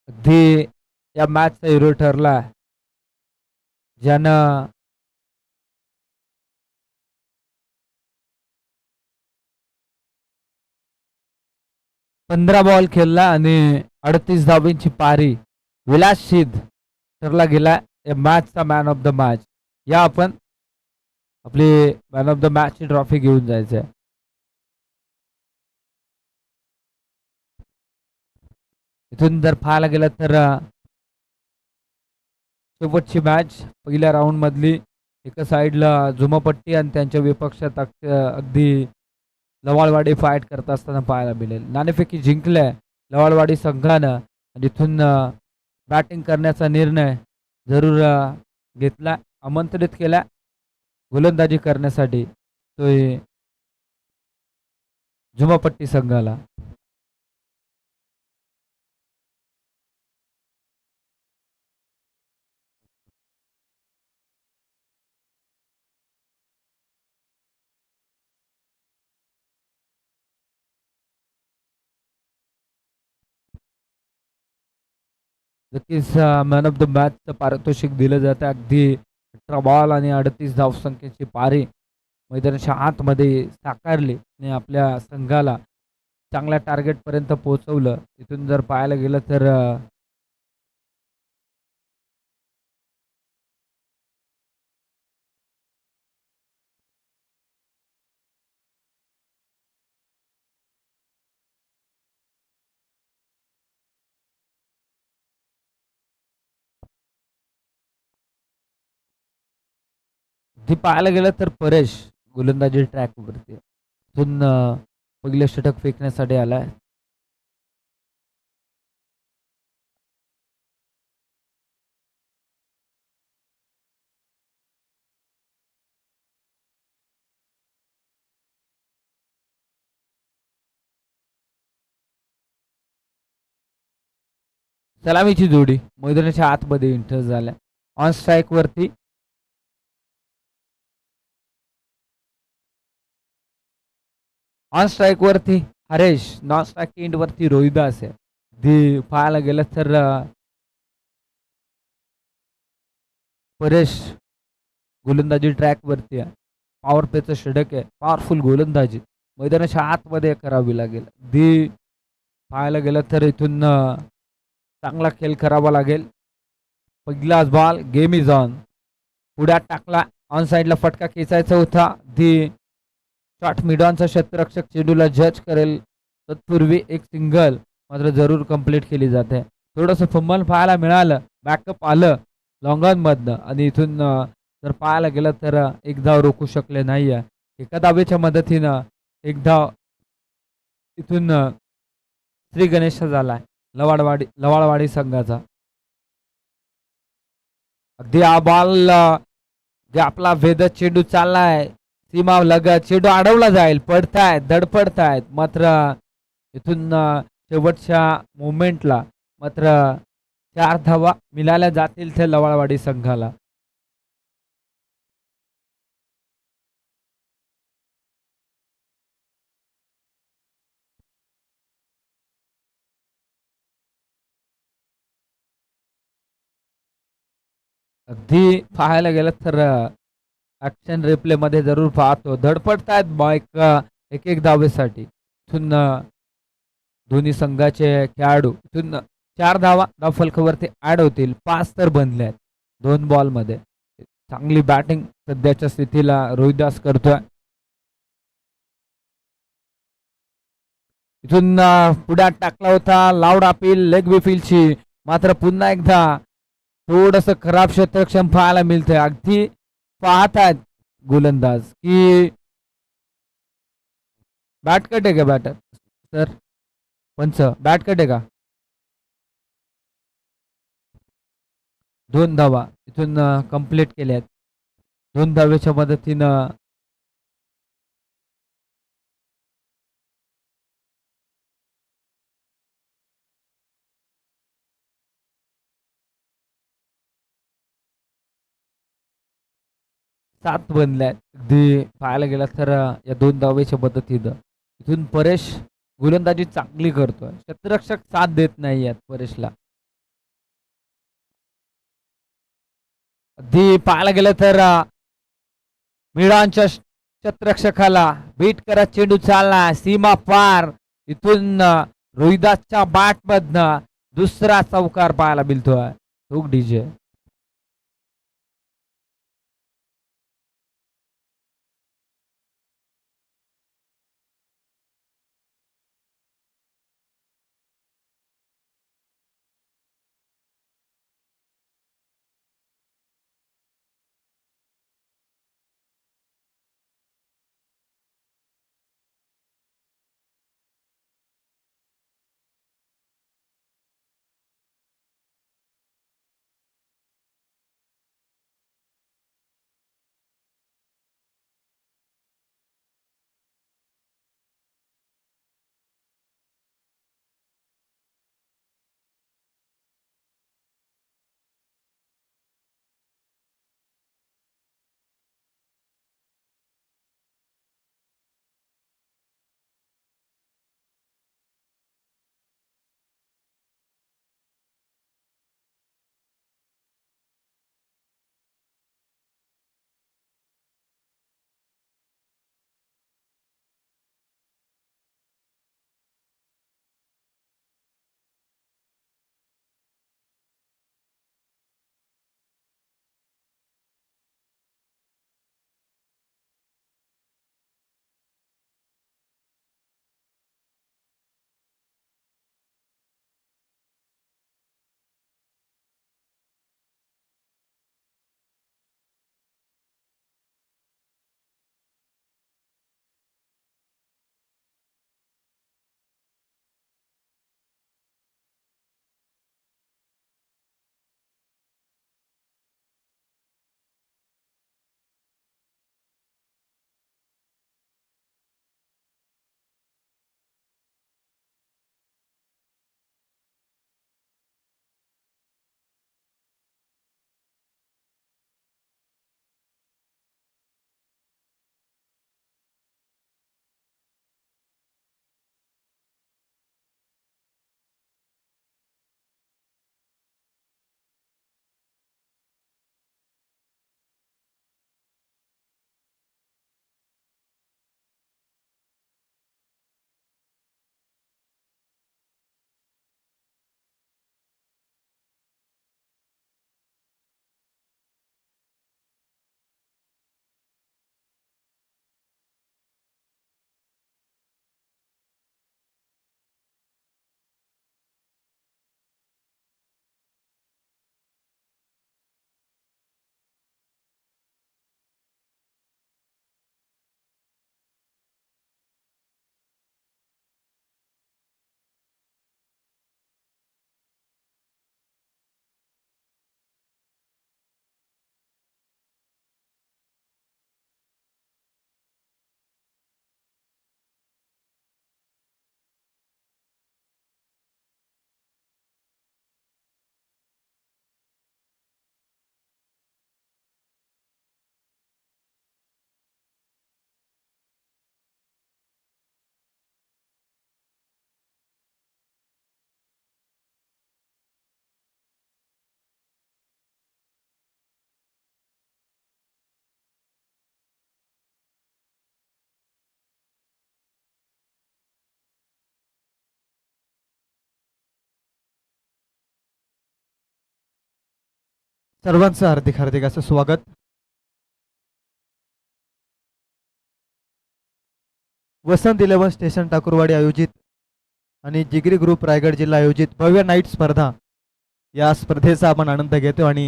अगदी या मॅचचा हिरो ठरला, ज्यानं 15 बॉल खेळला आणि 38 धावांची पारी. विलास शिद ठरला गेला या मॅचचा मॅन ऑफ द मॅच. या आपण आपली मॅन ऑफ द मॅचची ट्रॉफी घेऊन जायचं आहे. इथून जर पाहायला गेलं तर शेवटची मॅच पहिल्या राऊंड मधली, एका साईडला झुमापट्टी आणि त्यांच्या विपक्षात अगदी लवाळवाडी फाईट करत असताना पाहायला मिळेल. नाणेफेकी जिंकल्या लवाळवाडी संघानं आणि इथून बॅटिंग करण्याचा निर्णय जरूर घेतला, आमंत्रित केला गोलंदाजी करण्यासाठी तो झुमापट्टी संघाला. नक्कीच मॅन ऑफ द मॅचचं पारितोषिक दिलं जातं. अगदी 18 बॉल आणि 38 धावसंख्येची पारी मैदानाच्या आतमध्ये साकारली आणि आपल्या संघाला चांगल्या टार्गेटपर्यंत पोहोचवलं. इथून जर पाहायला गेलं तर ती पाहायला गेलं तर परेश गोलंदाजी ट्रॅकवरती इथून पहिलं षटक फेकण्यासाठी आलाय. सलामीची जोडी मैदानाच्या आतमध्ये एंटर झाल्या. ऑन स्ट्राईक वरती हरेश, नॉन स्ट्राईक एंड वरती रोहिदास आहे. दी पाहायला गेलं तर परेश गोलंदाजी ट्रॅक वरती आहे. पॉवर प्लेचं षटक आहे, पॉवरफुल गोलंदाजी मैदानाच्या आतमध्ये करावी लागेल. दी पाहायला गेलं तर इथून चांगला खेळ करावा लागेल. पहिलाच बॉल, गेम इज ऑन. पुढ्यात टाकला, ऑन साईडला फटका खेचायचा होता. दी शॉट मिडॉनचा क्षेत्ररक्षक चेंडूला जज करेल तत्पूर्वी एक सिंगल मात्र जरूर कंप्लीट केली जाते. थोडंसं फंबल पाहायला मिळालं, बॅकअप आलं लॉंग ऑन मधनं आणि इथून जर पाहायला गेलं तर एक धाव रोखू शकले नाही आहे. एका धावेच्या मदतीनं एक धाव इथून श्री गणेश झालाय लवाळवाडी संघाचा. अगदी हा बॉल जे आपला वेद चेंडू चाललाय सीमा लगत, चेंडू अडवला जाईल, पडतायत धडपडतायत मात्र इथून शेवटच्या मोमेंटला मात्र 4 धावा मिळाल्या जातील ते लवाळवाडी संघाला. अगदी पाहायला गेलं तर ऍक्शन रिप्ले मध्ये जरूर पाहतो, धडपडतायत बाईक एक एक धावेसाठी. इथून दोन्ही संघाचे खेळाडू इथून 4 धावा धावफलकावरती ऍड होतील. 5 तर बनले आहेत 2 बॉल मध्ये. चांगली बॅटिंग सध्याच्या स्थितीला रोहिदास करतोय. इथून पुढ्यात टाकला होता लाऊड अपील लेग विफिलची, मात्र पुन्हा एकदा थोडस खराब क्षेत्रक्षम पाहायला मिळतंय. अगदी पाहत आहेत गोलंदाज की बॅट कट आहे का बॅटर सर, पंच बॅट कट आहे का. 2 धावा इथून कंप्लीट केल्या आहेत. 2 धावेच्या मदतीनं 7 बनल्या आहेत. अगदी पाहायला गेला तर या 2 धावेच्या मदतीनं इथून परेश गोलंदाजी चांगली करतोय. क्षेत्ररक्षक साथ देत नाही आहेत परेशला. अगदी पाहायला गेलं तर मिळांच्या शतरक्षकाला बीट करत चेंडू चालला सीमा पार. इथून रोहिदासच्या बॅट मधनं दुसरा चौकार पाहायला मिळतोय. हुक डीजे सर्वांचं हार्दिक हार्दिक असं स्वागत. वसंत 11 स्टेशन ठाकूरवाडी आयोजित आणि जिगरी ग्रुप रायगड जिल्हा आयोजित भव्य नाईट स्पर्धा या स्पर्धेचा आपण आनंद घेतो आणि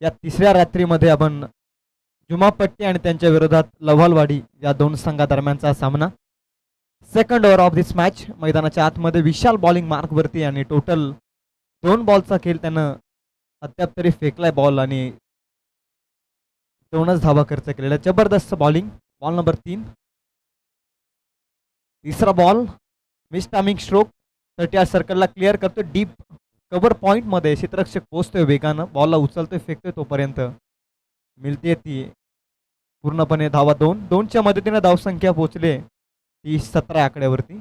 या तिसऱ्या रात्रीमध्ये आपण जुमापट्टी आणि त्यांच्या विरोधात लव्हालवाडी या दोन संघादरम्यानचा सामना. Second over of this match. मैदानाच्या आतमध्ये विशाल बॉलिंग मार्कवरती आणि टोटल 2 बॉलचा खेळ त्यानं अद्याप तरी फेकलाय बॉल आणि 2च धावा खर्च केलेला. जबरदस्त बॉलिंग. Ball number 3. तिसरा बॉल मिस टायमिंग स्ट्रोक 30 सर्कलला क्लिअर करतो. डीप कव्हर पॉइंट मध्ये क्षेत्ररक्षक पोहोचतोय वेगानं. बॉलला उचलतोय फेकतोय तोपर्यंत मिळते ती पूर्णपणे धावा 2च्या मदतीने धावसंख्या पोहोचले ती 17 आकड्यावरती.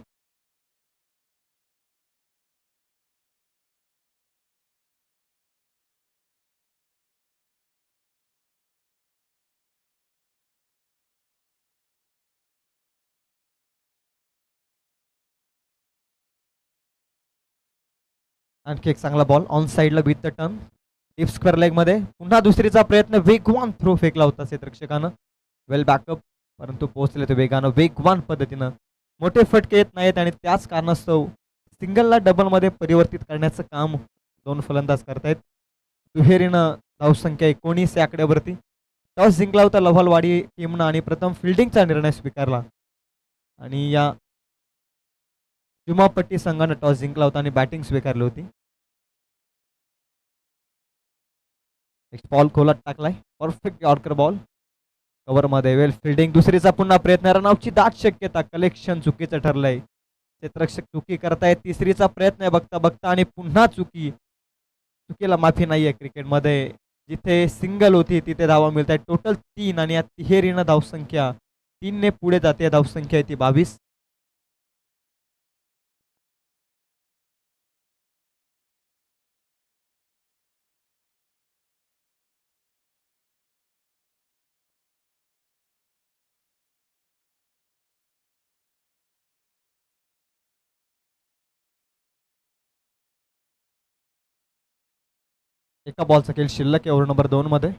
आणखी एक चांगला बॉल ऑन साईडला beat the turn deep square leg मध्ये पुन्हा दुसरीचा प्रयत्न वेगवान थ्रो फेकला होता क्षेत्ररक्षकानं वेल बॅकअप परंतु पोहोचले ते वेगानं वेगवान पद्धतीनं मोठे फटके येत नाहीत आणि त्याच कारणास्तव सिंगलला डबलमध्ये परिवर्तित करण्याचं काम दोन फलंदाज करतायत. दुहेरीनं धावसंख्या 19 या आकड्यावरती. टॉस जिंकला होता लव्हालवाडी टीमनं आणि प्रथम फिल्डिंगचा निर्णय स्वीकारला आणि या जुमापट्टी संघानं टॉस जिंकला होता आणि बॅटिंग स्वीकारली होती. बॉल खोलात टाकलाय परफेक्ट यॉर्कर बॉल कव्हरमध्ये वेल फिल्डिंग दुसरीचा पुन्हा प्रयत्न रनआउटची दाट शक्यता कलेक्शन चुकीचं ठरलंय क्षेत्ररक्षक चुकी करतायत तिसरीचा प्रयत्न आहे बघता बघता आणि पुन्हा चुकीला माफी नाहीये क्रिकेटमध्ये जिथे सिंगल होती तिथे धावा मिळत आहेत टोटल 3 आणि या तिहेरीनं धावसंख्या 3 ने पुढे जाते धावसंख्या ती 22. एका बॉलचा खेळ शिल्लक आहे ओव्हर नंबर 2 मध्ये.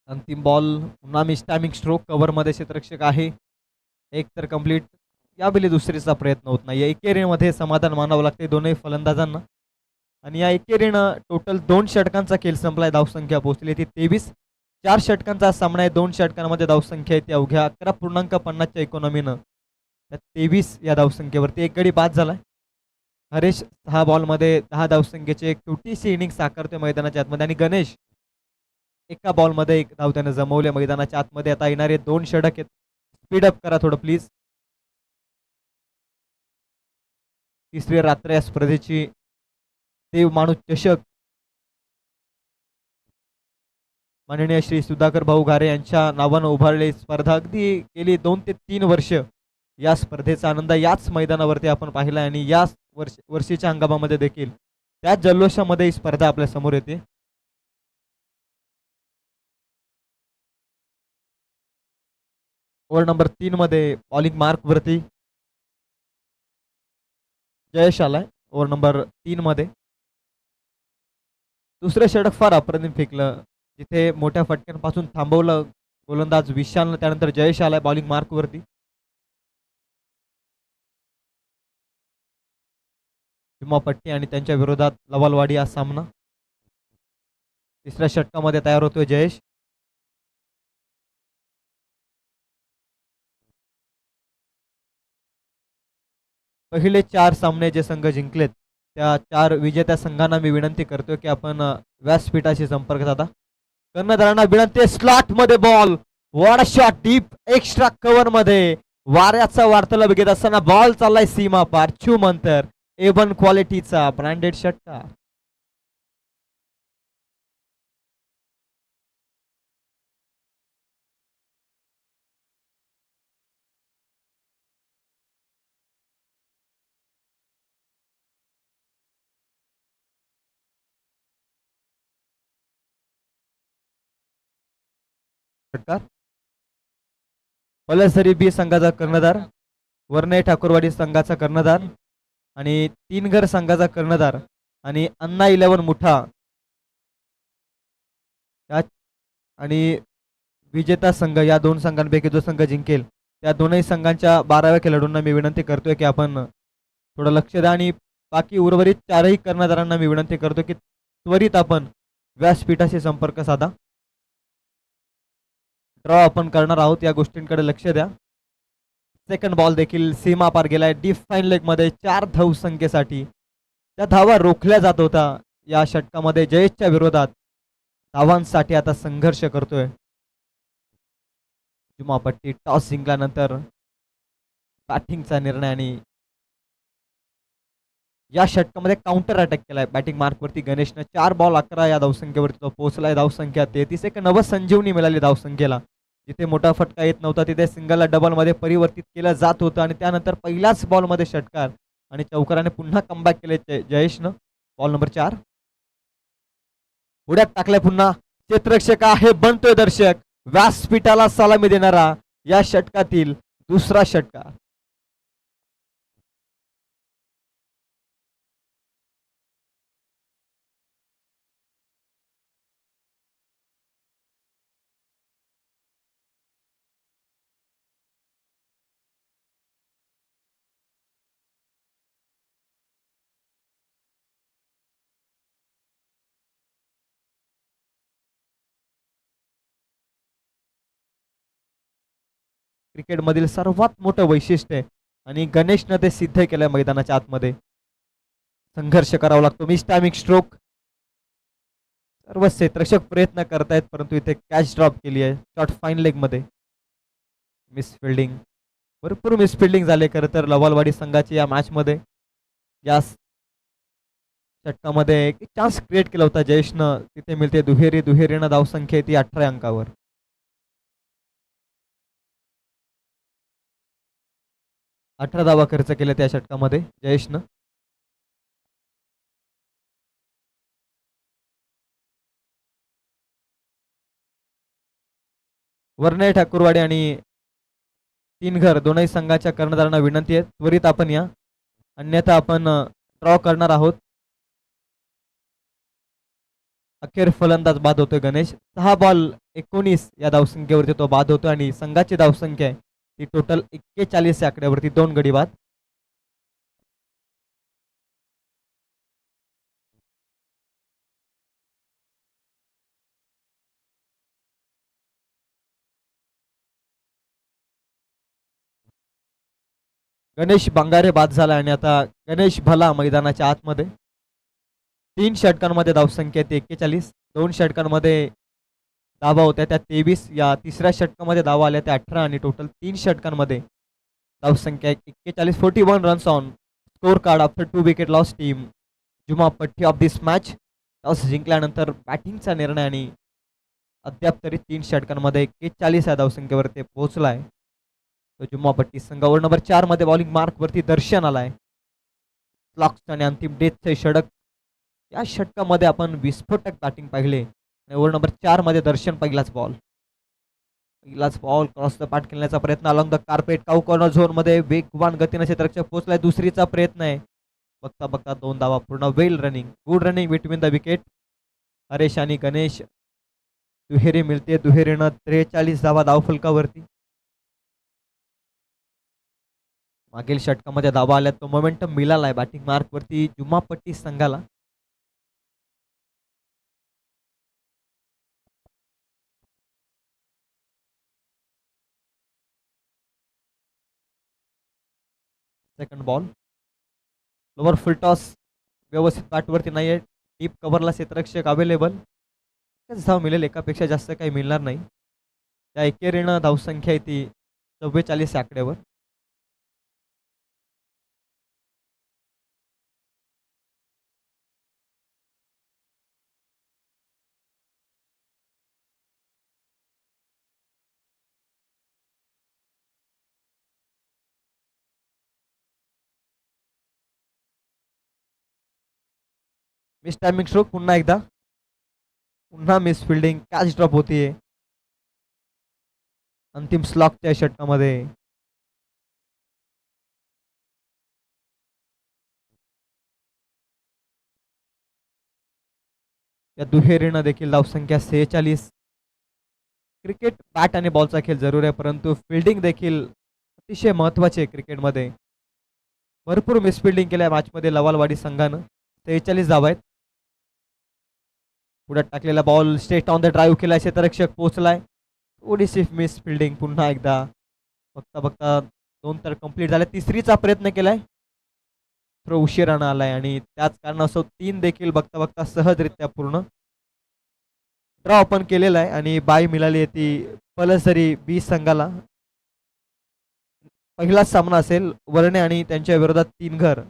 अंतिम बॉल पुन्हा मिस टायमिंग स्ट्रोक कव्हर मध्ये क्षेत्ररक्षक आहे एक तर कंप्लीट यावेळी दुसरीचा प्रयत्न होत नाही एकेरीमध्ये समाधान मानावं लागते दोन्ही फलंदाजांना आणि या एकेरीनं टोटल 2 षटकांचा खेळ संपलाय धावसंख्या पोहोचली ती 23. 4 षटकांचा सामना आहे 2 षटकांमध्ये धावसंख्या आहे ती अवघ्या 11.50च्या इकॉनॉमीनं त्या 23 या धावसंख्येवरती एक गडी बाद झालाय. हरेश 6 बॉलमध्ये 10 धावसंख्येची एक छोटीशी इनिंग साकारतोय मैदानाच्या आतमध्ये आणि गणेश एका बॉलमध्ये 1 धाव त्याने जमवले मैदानाच्या आतमध्ये. आता येणारे 2 षटक आहेत स्पीडअप करा थोडं प्लीज. तिसरी रात्र या स्पर्धेची देव माणूस चषक माननीय श्री सुधाकर भाऊ घारे यांच्या नावानं उभारलेली स्पर्धा अगदी गेली 2 ते 3 वर्ष या स्पर्धेचा आनंद याच मैदानावरती आपण पाहिला आणि या वर्षीच्या हंगामामध्ये देखील त्याच जल्लोषामध्ये ही स्पर्धा आपल्या समोर येते. ओव्हर नंबर 3 मध्ये बॉलिंग मार्क वरती जयेश आलाय. ओव्हर नंबर 3 मध्ये दुसरं षटक फार अप्रतिम फेकलं जिथे मोठ्या फटक्यांपासून थांबवलं गोलंदाज विशालनं त्यानंतर जयेश आलाय बॉलिंग मार्क वरती. पट्टी आणि त्यांच्या विरोधात लवालवाडी हा सामना तिसऱ्या षटकामध्ये तयार होतोय जयेश. पहिले 4 सामने जे संघ जिंकलेत त्या 4 विजेत्या संघांना मी विनंती करतोय की आपण व्यासपीठाशी संपर्क साधा. कर्णधारांना विनंती स्लॉट मध्ये ball what shot deep extra cover मध्ये वाऱ्याचा वार्तालाप घेत असताना बॉल चाललाय सीमा पार अंतर A1 क्वालिटीचा ब्रँडेड षटकार. पलसरी बी संघाचा कर्णधार वर्णे ठाकूरवाडी संघाचा कर्णधार आणि 3 घर संघाचा कर्णधार आणि अन्ना 11 मुठा आणि विजेता संघ या 2 संघांपैकी जो संघ जिंकेल त्या दोनही संघांच्या 12व्या खेळाडूंना मी विनंती करतोय की आपण थोडं लक्ष द्या आणि बाकी उर्वरित 4ही कर्णधारांना मी विनंती करतो की त्वरित आपण व्यासपीठाशी संपर्क साधा. ड्रॉ आपण करणार आहोत या गोष्टींकडे लक्ष द्या. सेकंड बॉल देखील सीमा पार गेलाय डीप फाईन लेग मध्ये 4 धाव संख्येसाठी त्या धावा रोखल्या जात होता या षटकामध्ये जयेशच्या विरोधात धावांसाठी आता संघर्ष करतोय. जुमापट्टी टॉस जिंकल्यानंतर बॅटिंगचा निर्णय आणि या षटकामध्ये काउंटर अटॅक केलाय बॅटिंग मार्क वरती गणेशनं 4 बॉल 11 या धावसंख्येवरती तो पोहोचलाय. धावसंख्या 33 एक नवसंजीवनी मिळाली धावसंख्येला. जिथे मोठा फटका येत नव्हता तिथे सिंगलला डबल मध्ये परिवर्तित केलं जात होतं आणि त्यानंतर पहिल्याच बॉल मध्ये षटकार आणि चौकाराने पुन्हा कमबॅक केले जयेशनं. बॉल नंबर 4 उड्यात टाकलाय पुन्हा क्षेत्ररक्षक आहे बनतोय दर्शक व्यासपीठाला सलामी देणारा या षटकातील दुसरा षटकार. क्रिकेटमधील सर्वात मोठं वैशिष्ट्य आहे आणि गणेशनं ते सिद्ध केलंय मैदानाच्या आतमध्ये. संघर्ष करावा लागतो. Miss timing stroke. सर्व क्षेत्ररक्षक प्रयत्न करतायत परंतु इथे कॅच ड्रॉप केली आहे शॉर्ट फाईन लेग मध्ये. मिस फिल्डिंग, भरपूर मिस फिल्डिंग झाले खरं तर लवालवाडी संघाची या मॅच मध्ये. या षटकामध्ये एक चान्स क्रिएट केला होता जयेशनं, तिथे मिळते दुहेरी. दुहेरीनं धावसंख्या येते 18 अंकावर. अठरा धावा खर्च केल्या त्या षटकामध्ये जयेशनं. वर्णे ठाकूरवाडी आणि तीन घर दोनही संघाच्या कर्णधारांना विनंती आहे त्वरित आपण या, अन्यथा आपण ड्रॉ करणार आहोत. अखेर फलंदाज बाद होतोय गणेश. 6 बॉल 19 या धावसंख्येवरती तो बाद होतो आणि संघाची धावसंख्या आहे ती टोटल 41 या आकड्यावरती 2 गडी बाद. गणेश बंगारे बाद झाला आणि आता गणेश भला मैदानाच्या आतमध्ये. 3 षटकांमध्ये धावसंख्या येते 41. 2 षटकांमध्ये धावा होत्या त्या 23. या तिसऱ्या षटकामध्ये धावा आल्या त्या 18 आणि टोटल 3 षटकांमध्ये धावसंख्या 41. 41 runs on score card after 2 wicket loss. Team जुमा पट्टी ऑफ दिस मॅच. टॉस जिंकल्यानंतर बॅटिंगचा निर्णय आणि अद्याप तरी 3 षटकांमध्ये 41 या धावसंख्येवर ते पोहोचलाय. तो जुम्मा पट्टी संघ. ओव्हर नंबर 4 मध्ये बॉलिंग मार्क वरती दर्शन आलाय. क्लॉक्स आणि अंतिम डेथचे षटक. या षटकामध्ये आपण विस्फोटक बॅटिंग पाहिले. ओव्हर नंबर 4 मध्ये दर्शन पहिलाच बॉल क्रॉस द पॅट खेळण्याचा प्रयत्न along the carpet cow corner zone मध्ये वेगवान गतीने क्षेत्ररक्षक पोहोचलाय. दुसरीचा प्रयत्न आहे. बघता बघता 2 धावा पूर्ण. Well running, good running between the wicket. Haresh आणि गणेश दुहेरी मिळते. दुहेरीनं 43 धावा धावफलकावरती. मागील षटकामध्ये धावा आल्या तो मोमेंटम मिळालाय बॅटिंग मार्क वरती जुम्मापट्टी संघाला. Second ball. Lower full toss व्यवस्थित बॅटवरती नाहीये. डीप कव्हरला क्षेत्ररक्षक अवेलेबल. धाव मिळेल, एकापेक्षा जास्त काही मिळणार नाही. त्या एकेरीनं धावसंख्या आहे ती 44 आकड्यावर. मिस टायमिंग स्ट्रोक पुन्हा एकदा. पुन्हा मिस फिल्डिंग. कॅच ड्रॉप होतीये अंतिम स्लॉकच्या षटकामध्ये. या दुहेरीनं देखील धावसंख्या 46. क्रिकेट बॅट आणि बॉलचा खेळ जरूर आहे परंतु फिल्डिंग देखील अतिशय महत्वाची आहे क्रिकेटमध्ये. भरपूर मिस फिल्डिंग केल्या मॅचमध्ये लवालवाडी संघानं. 43 धावा आहेत. पुढे टाकलेला ball straight on the drive केला. क्षेत्ररक्षक पोहोचलाय. थोडीशी मिस फिल्डिंग पुन्हा एकदा. बघता बघता 2 तर कंप्लीट झाले. तिसरीचा प्रयत्न केलाय. थ्रो उशिरानं आलाय आणि त्याच कारणास्तव 3 देखील बघता बघता सहजरित्या पूर्ण. ड्रॉ पण केलेला आहे आणि बाय मिळाली आहे ती पलसरी बी संघाला. पहिलाच सामना असेल वर्णे आणि त्यांच्या विरोधात 3 घर.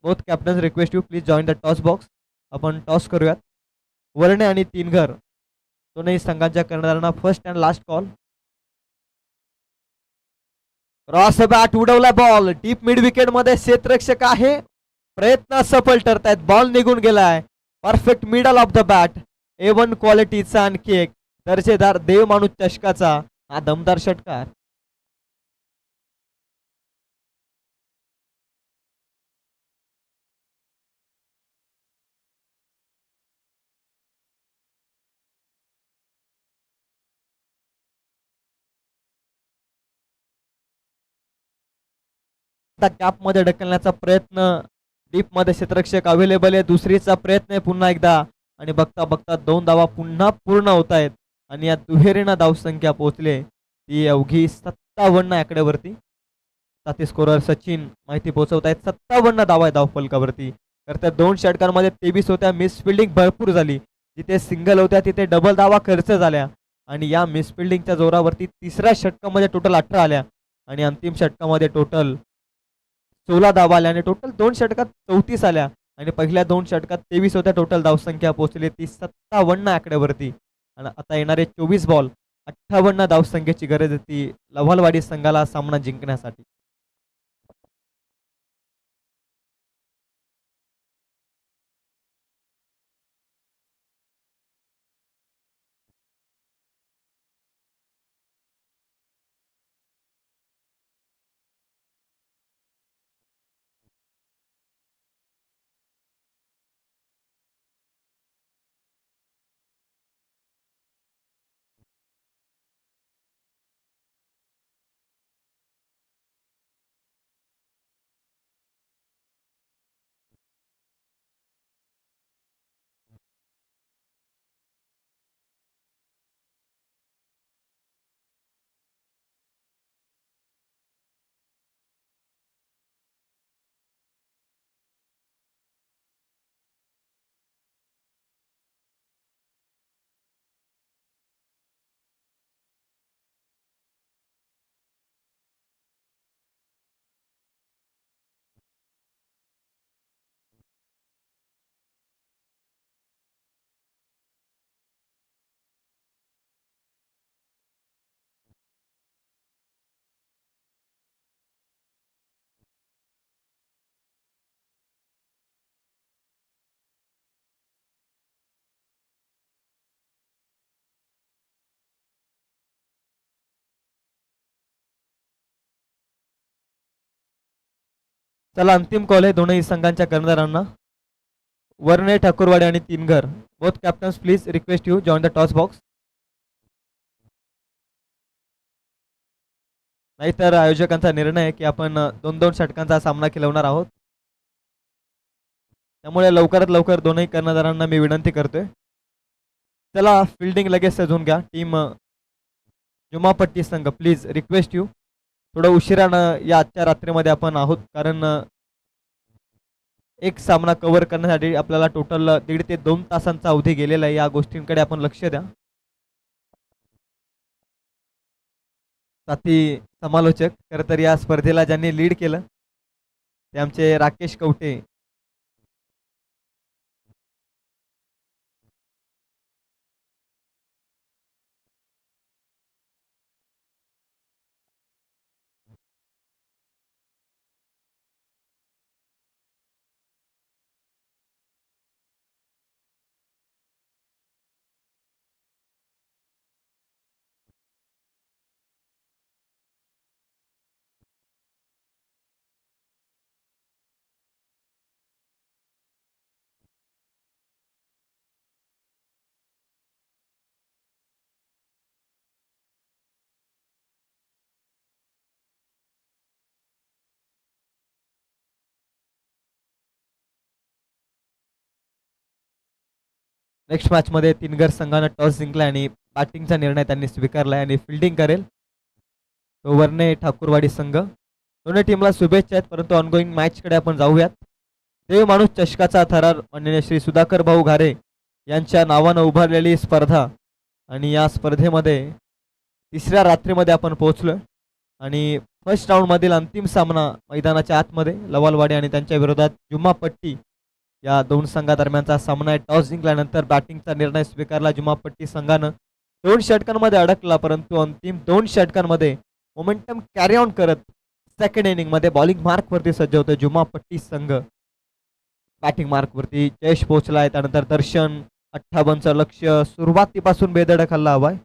Both captains request you please join the toss box. आपण टॉस करूयात. वर्णे आणि 3 घर दोनही संघांच्या कर्णधारांना first and last call. Cross bat उडवला बॉल डीप मिड विकेट मध्ये. क्षेत्ररक्षक आहे. प्रयत्न सफल ठरतायत. बॉल निघून गेलाय. Perfect middle of the bat. A1 क्वालिटीचा आणखी एक दर्जेदार देव माणूस चषकाचा हा दमदार षटकार. कॅप मध्ये ढकलण्याचा प्रयत्न. डीप मध्ये क्षेत्ररक्षक अवेलेबल आहे. दुसरीचा प्रयत्न आहे पुन्हा एकदा आणि बघता बघता 2 धावा पुन्हा पूर्ण होत आहेत आणि या दुहेरीनं धावसंख्या पोहोचले ती अवघी 57 आकड्यावरती. साथी स्कोरर सचिन माहिती पोहोचवत आहेत. 57 धावा आहे धावफलकावरती. तर त्या 2 षटकांमध्ये 23 होत्या. मिस फिल्डिंग भरपूर झाली. जिथे सिंगल होत्या तिथे डबल धावा खर्च झाल्या आणि या मिस फिल्डिंगच्या जोरावरती तिसऱ्या षटकामध्ये टोटल 18 आल्या आणि अंतिम षटकामध्ये टोटल 16 धावा आल्या आणि टोटल 2 षटकात 34 आल्या आणि पहिल्या 2 षटकात 23 होत्या. टोटल धावसंख्या पोहोचली ती 57 आकड्यावरती आणि आता येणारे 24 बॉल 58 धावसंख्येची गरज होती लव्हालवाडी संघाला सामना जिंकण्यासाठी. चला अंतिम कॉल आहे दोनही संघांच्या कर्णधारांना. वर्णे ठाकूरवाडी आणि Tinghar. Both captains please request you join the toss box. नाहीतर आयोजकांचा निर्णय आहे की आपण 2-2 षटकांचा सामना खिलवणार आहोत. त्यामुळे लवकरात लवकर दोनही कर्णधारांना मी विनंती करतोय. चला फिल्डिंग लगेच सजवून घ्या. टीम जुमापट्टी संघ प्लीज रिक्वेस्ट यू. थोडं उशिरानं या आजच्या रात्रीमध्ये आपण आहोत कारण एक सामना कव्हर करण्यासाठी आपल्याला टोटल 1.5 ते 2 तासांचा अवधी गेलेला आहे. या गोष्टींकडे आपण लक्ष द्या. साथी समालोचक खरं तर या स्पर्धेला ज्यांनी लीड केलं ते आमचे राकेश कवटे. नेक्स्ट मॅचमध्ये तीनघर संघानं टॉस जिंकला आणि बॅटिंगचा निर्णय त्यांनी स्वीकारलाय आणि फिल्डिंग करेल तो वर्णे ठाकूरवाडी संघ. दोन्ही टीमला शुभेच्छा आहेत परंतु ऑनगोईंग मॅचकडे आपण जाऊयात. देव माणूस चषकाचा थरार माननीय श्री सुधाकर भाऊ घारे यांच्या नावानं उभारलेली स्पर्धा आणि या स्पर्धेमध्ये तिसऱ्या रात्रीमध्ये आपण पोहोचलोय आणि फर्स्ट राऊंडमधील अंतिम सामना मैदानाच्या आतमध्ये लवालवाडी आणि त्यांच्या विरोधात जुम्मापट्टी या 2 संघादरम्यानचा सामना आहे. टॉस जिंकल्यानंतर बॅटिंगचा निर्णय स्वीकारला जुम्मापट्टी संघानं. 2 षटकांमध्ये अडकला परंतु अंतिम 2 षटकांमध्ये मोमेंटम कॅरी ऑन करत सेकंड इनिंगमध्ये बॉलिंग मार्कवरती सज्ज होते जुम्मापट्टी संघ. बॅटिंग मार्कवरती जयेश पोहोचलाय. त्यानंतर दर्शन 58चं लक्ष सुरुवातीपासून बेधडक हल्ला हवाय.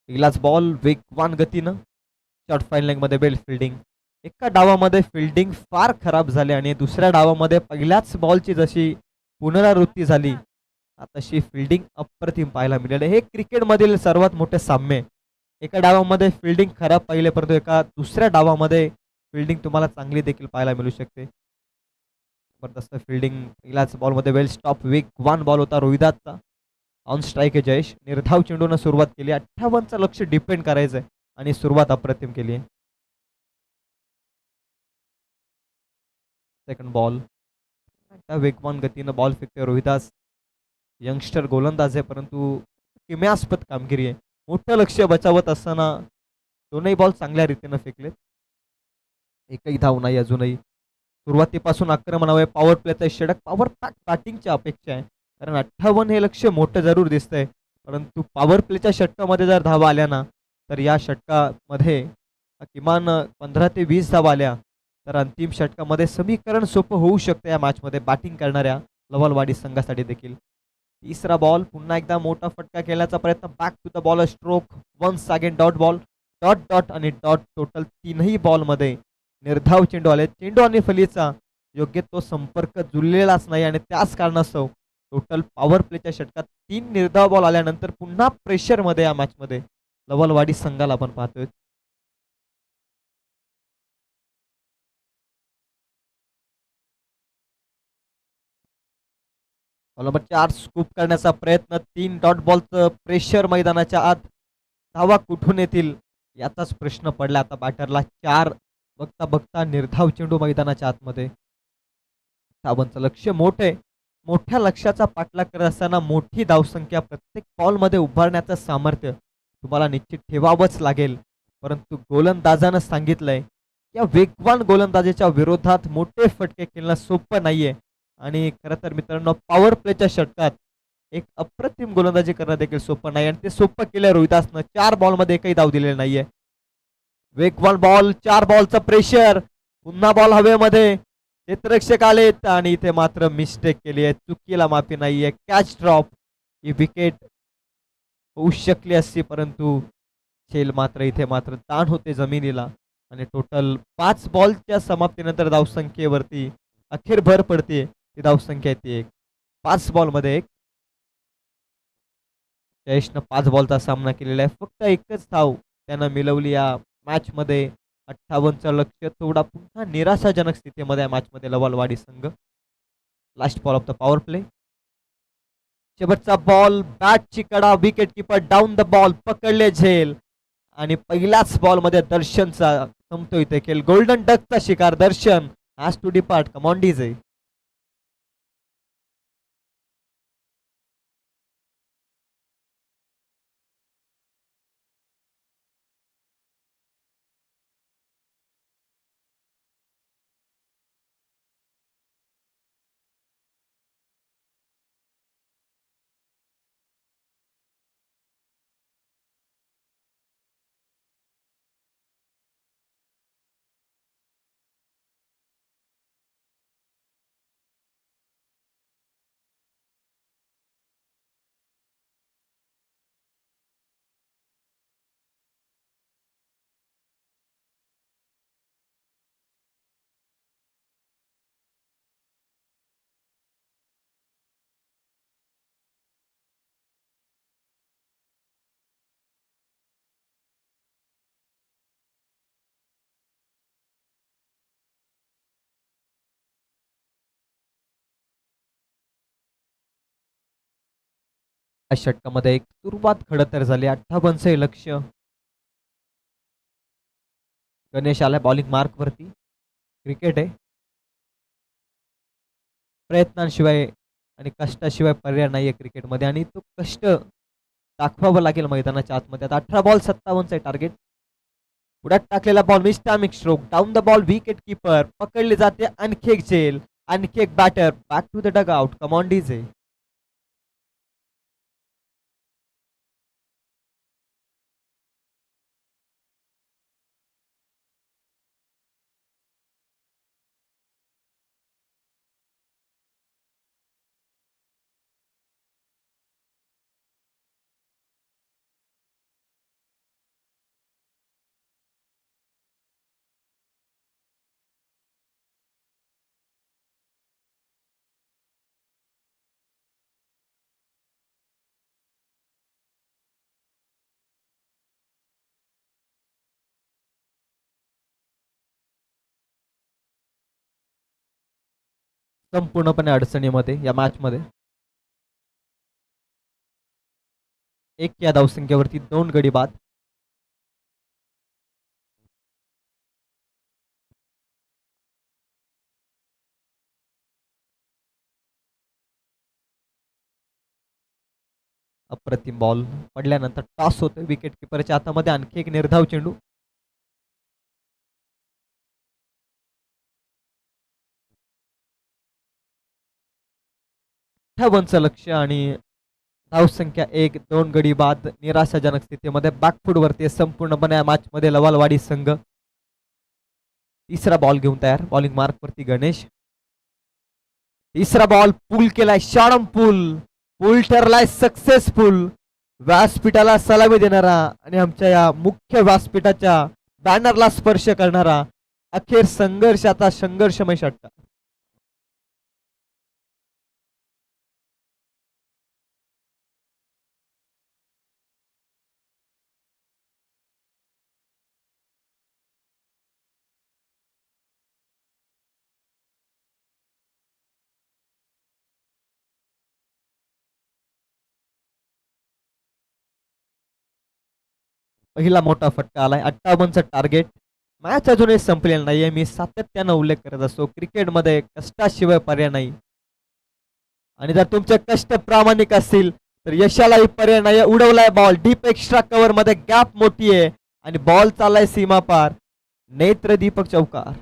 पहिलाच बॉल वेगवान गतीनं शॉर्ट फाईन लेगमध्ये बेल फिल्डिंग. एका डावामध्ये फिल्डिंग फार खराब झाली आणि दुसऱ्या डावामध्ये पहिल्याच बॉलची जशी पुनरावृत्ती झाली तशी फिल्डिंग अप्रतिम पाहायला मिळाली. हे क्रिकेटमधील सर्वात मोठे साम्य आहे. एका डावामध्ये फिल्डिंग खराब पाहिले परंतु एका दुसऱ्या डावामध्ये फिल्डिंग तुम्हाला चांगली देखील पाहायला मिळू शकते. जबरदस्त फिल्डिंग पहिल्याच बॉलमध्ये वेल स्टॉप वेगवान बॉल होता रोहिदासचा. ऑन स्ट्राईक आहे जयेश. निर्धाव चेंडूनं सुरुवात केली. 58चं लक्ष डिपेंड करायचंय आणि सुरुवात अप्रतिम केली आहे. Second ball. वेगवान गतीनं बॉल फेकतोय रोहिदास. यंगस्टर गोलंदाज आहे परंतु किम्यास्पद कामगिरी आहे. मोठं लक्ष बचावत असताना दोनही बॉल चांगल्या रीतीनं फेकलेत. एकही धाव नाही अजूनही. सुरुवातीपासून आक्रमण हवंय. पॉवर प्लेचा षटक पॉवर बॅटिंगची अपेक्षा आहे कारण 58 हे लक्ष मोठं जरूर दिसतंय परंतु पॉवर प्लेच्या षटकामध्ये जर धावा आल्या ना तर या षटकामध्ये किमान 15 ते 20 धावा आल्या तर अंतिम षटकामध्ये समीकरण सोपं होऊ शकतं या मॅचमध्ये बॅटिंग करणाऱ्या लवलवाडी संघासाठी देखील. तिसरा बॉल. पुन्हा एकदा मोठा फटका खेळण्याचा प्रयत्न. Back to the ball stroke once again dot ball. Dot dot आणि डॉट. टोटल तीनही बॉलमध्ये निर्धाव चेंडू आले. चेंडू आणि फलीचा योग्य तो संपर्क जुळलेलाच नाही आणि त्याच कारणास्तव टोटल पॉवर प्लेच्या षटकात 3 निर्धाव बॉल आल्यानंतर पुन्हा प्रेशरमध्ये या मॅचमध्ये लवलवाडी संघाला आपण पाहतोय. नंबर 4 स्कूप करण्याचा प्रयत्न. 3 डॉट बॉलचं प्रेशर मैदानाच्या आत. धावा कुठून येतील याचाच प्रश्न पडला आता बॅटरला. 4 बघता बघता निर्धाव चेंडू मैदानाच्या आतमध्ये. धावांचं लक्ष मोठे. मोठ्या लक्ष्याचा पाठलाग करत असताना मोठी धावसंख्या प्रत्येक बॉलमध्ये उभारण्याचं सामर्थ्य तुम्हाला निश्चित ठेवावंच लागेल परंतु गोलंदाजानं सांगितलंय या वेगवान गोलंदाजीच्या विरोधात मोठे फटके खेळणं सोपं नाहीये आणि खरं तर मित्रांनो पॉवर प्लेच्या षटकात एक अप्रतिम गोलंदाजी करणं देखील सोपं नाही आणि ते सोपं केलं रोहिदासनं. 4 बॉलमध्ये एकही धाव दिलेली नाहीये. वेगवान बॉल. 4 बॉलचं प्रेशर. पुन्हा बॉल हवेमध्ये. क्षेत्ररक्षक आलेत आणि इथे मात्र मिस्टेक केली आहे. चुकीला माफी नाहीये. Catch drop. ही विकेट होऊ शकली असती परंतु खेळ मात्र इथे मात्र ताण होते जमिनीला आणि टोटल 5 बॉलच्या समाप्तीनंतर धावसंख्येवरती अखेर भर पडते. ती धावसंख्या येते 5 बॉलमध्ये 1. जयेशनं 5 बॉलचा सामना केलेला आहे. फक्त एकच धाव त्यानं मिळवली या मॅचमध्ये. 58चं लक्ष थोडा पुन्हा निराशाजनक स्थितीमध्ये या मॅचमध्ये लवलवाडी संघ. Last ball of the power play. शेवटचा बॉल. बॅटची कडा. Wicket keeper down the ball. पकडले झेल आणि पहिल्याच बॉलमध्ये दर्शनचा संपतो इथे खेळ. गोल्डन डकचा शिकार Darshan has to depart. Come on DJ. या षटकामध्ये एक सुरुवात खडतर झाली. 58 लक्ष. गणेश आला बॉलिंग मार्क वरती. क्रिकेट आहे. प्रयत्नांशिवाय आणि कष्टाशिवाय पर्याय नाहीये क्रिकेटमध्ये आणि तो कष्ट दाखवावं लागेल मैदानाच्या आतमध्ये. आता 18 बॉल 57 टार्गेट. पुढ्यात टाकलेला ball mistimed stroke. Down the ball. Wicket keeper पकडली जाते. आणखी एक झेल. आणखी एक batter. Back to the dugout. Come on DJ. संपूर्णपणे अडचणीमध्ये या मॅचमध्ये. एक या धावसंख्येवरती 2 गडी बाद. अप्रतिम बॉल पडल्यानंतर टॉस होतोय विकेट किपरच्या हातामध्ये. आणखी एक निर्धाव चेंडू. चं लक्ष आणि धावसंख्या 1-2 गडी बाद. निराशाजनक स्थितीमध्ये बॅकफूट वरती संपूर्णपणे या मॅच मध्ये लवालवाडी संघ. तिसरा बॉल घेऊन तयार. बॉलिंग मार्क वरती गणेश. तिसरा बॉल पूल केलाय. शॉर्ट पूल ठरलाय सक्सेसफुल. व्यासपीठाला सलामी देणारा आणि आमच्या या मुख्य व्यासपीठाच्या बॅनरला स्पर्श करणारा अखेर संघर्षाचा संघर्षमय षटकार. पहिला मोठा फटका आलाय. 58चं टार्गेट. मॅच अजूनही संपलेला नाहीये. मी सातत्यानं उल्लेख करत असतो क्रिकेटमध्ये कष्टाशिवाय पर्याय नाही. आणि जर तुमचे कष्ट प्रामाणिक असतील तर यशालाही पर्याय नाही. उडवलाय बॉल डीप एक्स्ट्रा कव्हर मध्ये. गॅप मोठी आहे आणि बॉल चाललाय सीमा पार. नेत्र दीपक चौकार.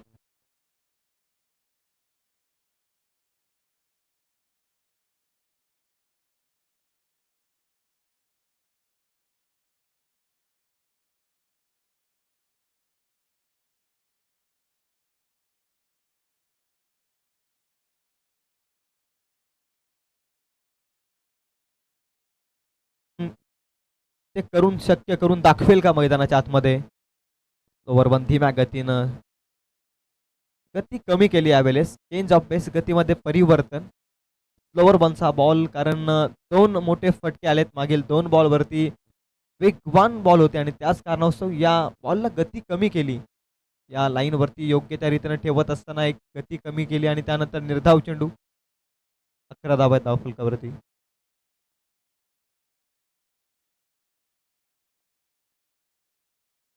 ते करून शक्य करून दाखवेल का मैदानाच्या आतमध्ये. ओव्हर धीम्या गतीनं गती कमी केली यावेळेस. चेंज ऑफ पेस गतीमध्ये परिवर्तन. स्लोवर बनचा बॉल कारण 2 मोठे फटके आलेत मागील 2 बॉल वरती. वेगवान बॉल होते आणि त्याच कारणास्तव या बॉलला गती कमी केली. या लाईन वरती योग्य त्या रीतीने ठेवत असताना एक गती कमी केली आणि त्यानंतर निर्धाव चेंडू. 11 धावा धाव फलकावरती.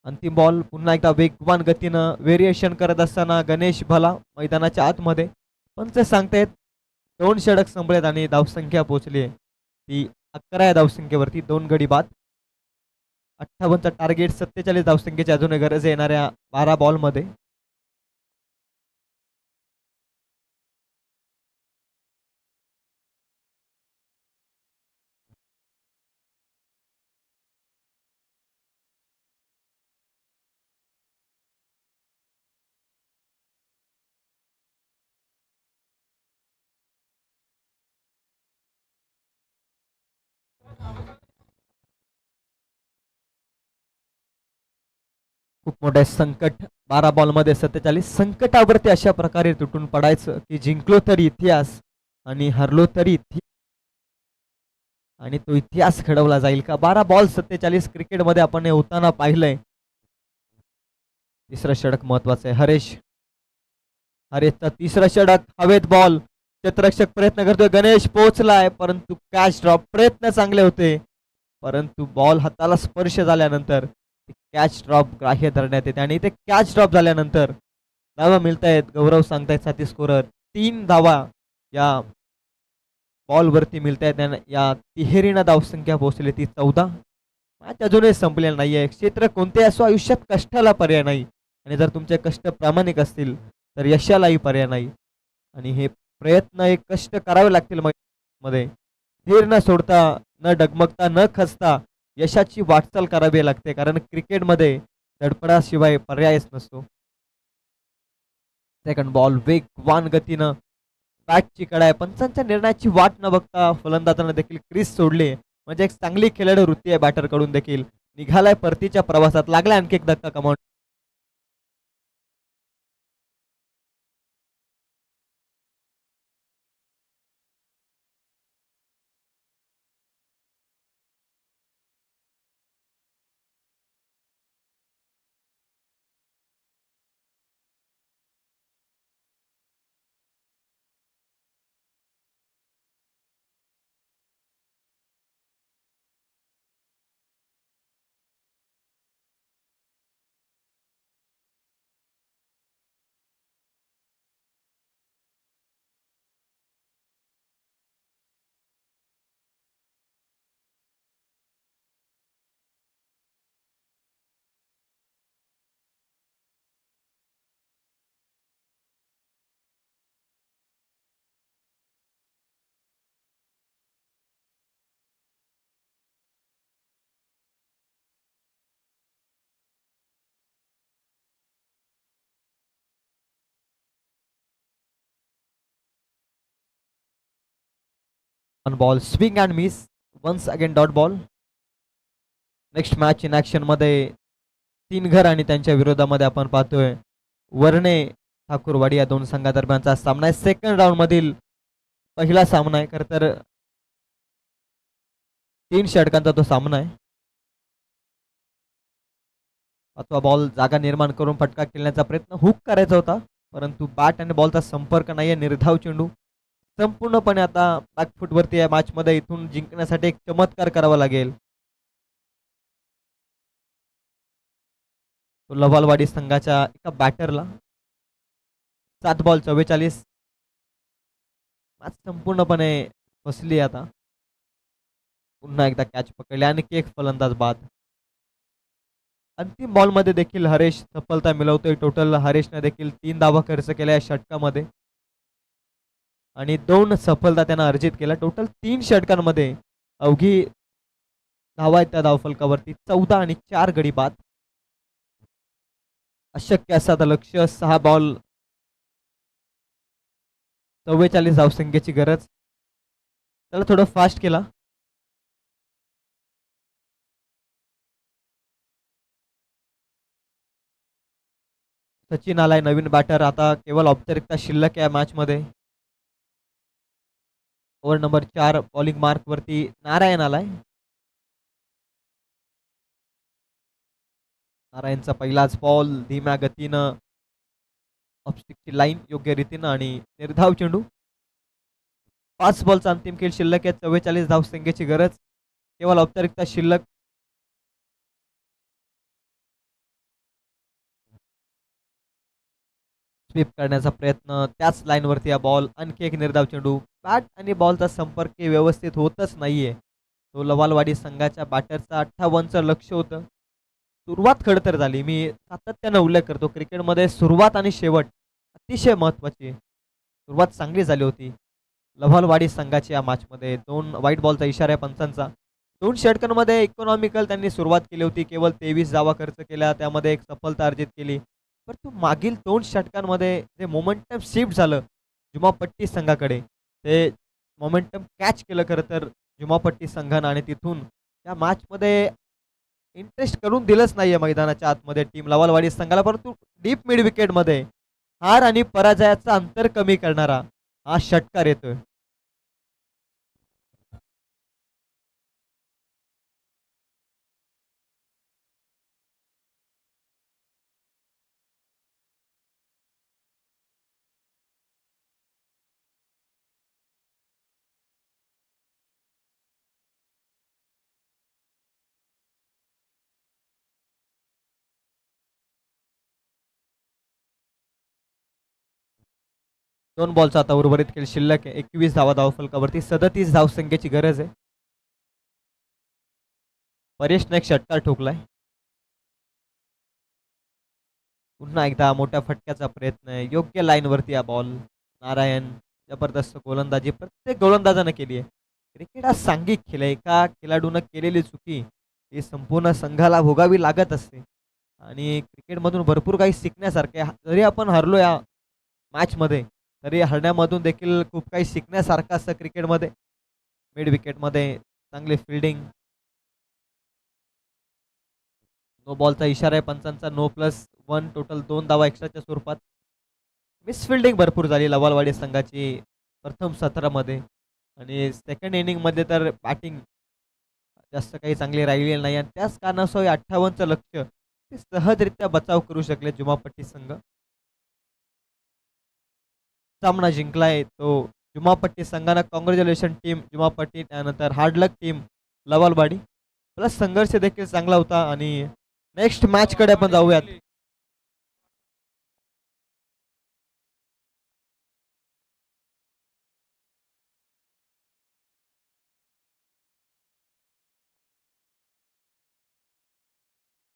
अंतिम बॉल पुन्हा एकदा वेगवान गतीनं व्हेरिएशन करत असताना गणेश भला मैदानाच्या आतमध्ये. पंच सांगतायत 2 षटक संपलेत आणि धावसंख्या पोहोचली आहे ती 11 या धावसंख्येवरती. 2 गडी बाद. 58चं टार्गेट. 47 धावसंख्येची अजून गरज येणाऱ्या 12 बॉलमध्ये. खूप मोठे संकट. 12 बॉलमध्ये 47. संकटावरती अशा प्रकारे तुटून पडायचं की जिंकलो तरी इतिहास आणि हरलो तरी इतिहास. आणि तो इतिहास घडवला जाईल का. 12 बॉल 47 क्रिकेटमध्ये आपण हे होताना पाहिलंय. तिसरं षटक महत्वाचं आहे. हरेशचा तिसरं षटक. हवेत बॉल. क्षेत्ररक्षक प्रयत्न करतोय. गणेश पोहोचलाय परंतु कॅच ड्रॉप. प्रयत्न चांगले होते परंतु बॉल हाताला स्पर्श झाल्यानंतर कॅच ड्रॉप ग्राह्य धरण्यात येते आणि इथे कॅच ड्रॉप झाल्यानंतर धावा मिळतायत. गौरव सांगतायत साथी स्कोरर 3 धावा या बॉल वरती मिळतायत. या तिहेरीनं धावसंख्या पोहोचली ती 14. मॅच अजूनही संपलेला नाहीये. क्षेत्र कोणते असो आयुष्यात कष्टाला पर्याय नाही आणि जर तुमचे कष्ट प्रामाणिक असतील तर यशालाही पर्याय नाही. आणि हे प्रयत्न एक कष्ट करावे लागतील मध्ये. धीर न सोडता न डगमगता न खचता यशाची वाटचाल करावी लागते कारण क्रिकेटमध्ये धडपडाशिवाय पर्यायच नसतो. सेकंड बॉल वेगवान गतीनं बॅटची कडाय. पंचांच्या निर्णयाची वाट न बघता फलंदाजांना देखील क्रीज सोडली. म्हणजे एक चांगली खेळाडू वृत्ती आहे बॅटर कडून देखील. निघालाय परतीच्या प्रवासात. लागलाय आणखी एक धक्का कमावून. On ball swing and miss once again dot ball. Next match in action मध्ये तीन घर आणि त्यांच्या विरोधामध्ये आपण पाहतोय वर्णे ठाकूरवाडी या दोन संघादरम्यानचा सामना आहे. सेकंड राऊंड मधील पहिला सामना आहे. खर तर 3 षटकांचा तो सामना आहे. अथवा बॉल जागा निर्माण करून फटका खेळण्याचा प्रयत्न हुक करायचा होता, परंतु बॅट आणि बॉलचा संपर्क नाहीये. निर्धाव चेंडू संपूर्णपणे आता बॅकफुटवरती या मॅच मध्ये. इथून जिंकण्यासाठी एक चमत्कार करावा लागेल. तो लवालवाडी संघाच्या एका बॅटरला 7 बॉल 44. मॅच संपूर्णपणे फसली आता. पुन्हा एकदा कॅच पकडली आणि एक फलंदाज बाद. अंतिम बॉलमध्ये देखील हरेश सफलता मिळवतोय. टोटल हरेशने देखील 3 धावा खर्च केल्या या षटकामध्ये आणि 2 सफलता त्यानं अर्जित केल्या. टोटल 3 षटकांमध्ये अवघी धावा आहेत त्या धावफलकावरती 14 आणि 4 गडी बाद. अशक्य असं आता लक्ष्य. 6 बॉल 44 धावसंख्येची गरज. त्याला थोडं फास्ट केला. सचिन आलाय नवीन बॅटर. आता केवळ औपचारिकता शिल्लक या मॅच मध्ये. ओव्हर नंबर 4 बॉलिंग मार्क वरती नारायण आलाय. नारायणचा पहिलाच बॉल धीम्या गतीनं ऑफस्टिकची लाईन योग्य रीतीनं आणि निर्धाव चेंडू. 5 बॉलचा अंतिम खेळ शिल्लक आहे. 44 धावसंख्येची गरज. केवळ औपचारिकता शिल्लक. स्वीप करण्याचा प्रयत्न त्याच लाईनवरती. हा बॉल आणखी एक निर्धाव चेंडू. बॅट आणि बॉलचा संपर्क व्यवस्थित होतच नाहीये. तो लवालवाडी संघाच्या बॅटरचा 58चं लक्ष होतं. सुरुवात खडतर झाली. मी सातत्यानं उल्लेख करतो क्रिकेटमध्ये सुरुवात आणि शेवट अतिशय महत्वाची. सुरुवात चांगली झाली होती लवालवाडी संघाची या मॅचमध्ये. 2 व्हाईट बॉलचा इशारा आहे पंचांचा. 2 षटकांमध्ये इकॉनॉमिकल त्यांनी सुरुवात केली होती. केवळ 23 धावा खर्च केल्या. त्यामध्ये एक सफलता अर्जित केली. परंतु मागील 2 षटकांमध्ये जे मोमेंटम शिफ्ट झालं जुमापट्टी संघाकडे, ते मोमेंटम कॅच केलं खरं तर जुमापट्टी संघानं आणि तिथून या मॅचमध्ये इंटरेस्ट करून दिलंच नाहीये मैदानाच्या आतमध्ये टीम लवालवाडी संघाला. परंतु डीप मिड विकेटमध्ये हार आणि पराजयाचं अंतर कमी करणारा हा षटकार येतोय. दोन बॉलचा आता उर्वरित खेळ शिल्लक आहे. 21 धावा धावफलकावरती. 37 धावसंख्येची गरज आहे. परेशने एक षटकार ठोकलाय. पुन्हा एकदा मोठ्या फटक्याचा प्रयत्न आहे. योग्य लाईनवरती हा बॉल. नारायण जबरदस्त गोलंदाजी प्रत्येक गोलंदाजानं केली आहे. क्रिकेट हा सांघिक खेळ आहे. एका खेळाडूनं केलेली चुकी ही संपूर्ण संघाला भोगावी लागत असते आणि क्रिकेटमधून भरपूर काही शिकण्यासारखे. जरी आपण हरलो या मॅचमध्ये तरी हरण्यामधून देखील खूप काही शिकण्यासारखं असतं क्रिकेटमध्ये. मिड विकेटमध्ये चांगली फिल्डिंग. नो बॉलचा इशारा आहे पंचांचा. No plus 1. टोटल 2 धावा एक्स्ट्राच्या स्वरूपात. मिसफिल्डिंग भरपूर झाली लवालवाडी संघाची प्रथम सत्रामध्ये आणि सेकंड इनिंगमध्ये तर बॅटिंग जास्त काही चांगली राहिलेली नाही आणि त्याच कारणास्तव 58चं लक्ष ते सहजरित्या बचाव करू शकले जुमापट्टी संघ. सामना जिंकलाय तो जुमापट्टी संघानं. Congratulation team Jumapatti. त्यानंतर हार्डलक टीम लवालवाडी. प्लस संघर्ष देखील चांगला होता आणि नेक्स्ट मॅच कडे आपण जाऊयात.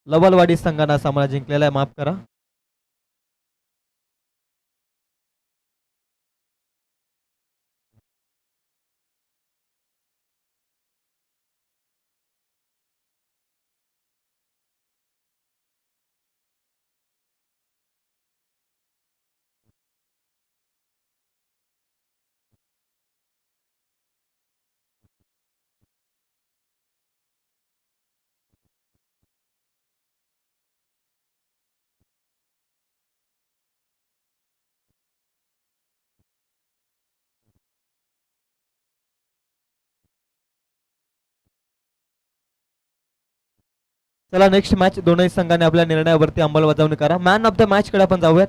लवालवाडी संघानं सामना जिंकलेला आहे. माफ करा. चला नेक्स्ट मॅच दोनही संघाने आपल्या निर्णयावरती अंमलबजावणी करा. मॅन ऑफ द मॅच कडे आपण जाऊयात.